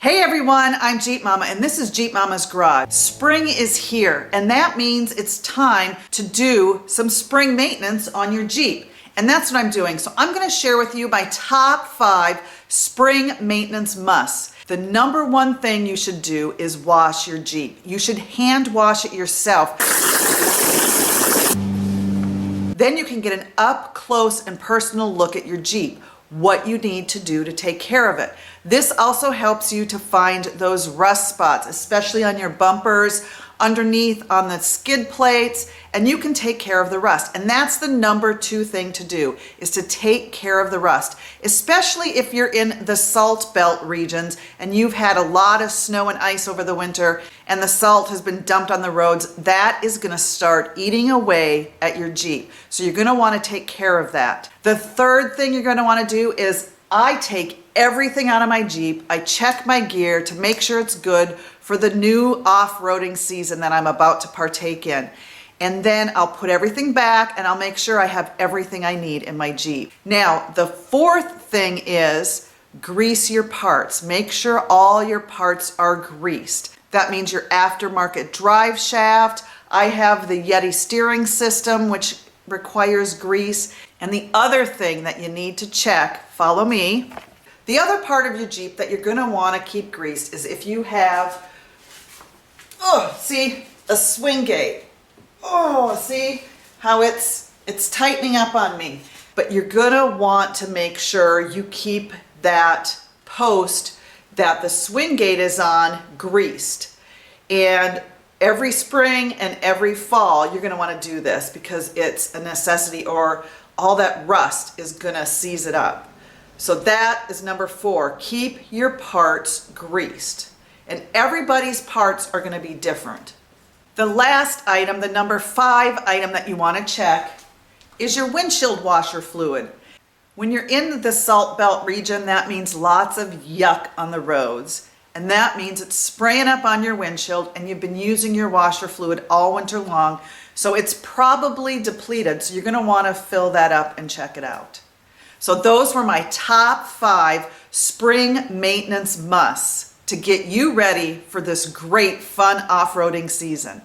Hey everyone, I'm Jeep Momma and this is Jeep Momma's Garage. Spring is here and that means it's time to do some spring maintenance on your Jeep. And that's what I'm doing. So I'm going to share with you my top 5 spring maintenance musts. The number one thing you should do is wash your Jeep. You should hand wash it yourself. Then you can get an up close and personal look at your Jeep, what you need to do to take care of it. This also helps you to find those rust spots, especially on your bumpers, underneath on the skid plates, and you can take care of the rust. And that's the number 2 thing to do, is to take care of the rust, especially if you're in the salt belt regions and you've had a lot of snow and ice over the winter and the salt has been dumped on the roads. That is going to start eating away at your Jeep. So you're going to want to take care of that. The third thing you're going to want to do is I take everything out of my Jeep. I check my gear to make sure it's good for the new off-roading season that I'm about to partake in. And then I'll put everything back and I'll make sure I have everything I need in my Jeep. Now, the fourth thing is grease your parts. Make sure all your parts are greased. That means your aftermarket drive shaft. I have the Yeti steering system, which requires grease. And the other thing that you need to check, follow me, the other part of your Jeep that you're going to want to keep greased is if you have, see, a swing gate. See how it's tightening up on me. But you're going to want to make sure you keep that post that the swing gate is on greased. And every spring and every fall, you're going to want to do this because it's a necessity, or all that rust is going to seize it up. So that is number 4. Keep your parts greased. And everybody's parts are going to be different. The last item, the number 5 item that you want to check, is your windshield washer fluid. When you're in the salt belt region, that means lots of yuck on the roads. And that means it's spraying up on your windshield and you've been using your washer fluid all winter long. So it's probably depleted. So you're going to want to fill that up and check it out. So those were my top 5 spring maintenance musts to get you ready for this great fun off-roading season.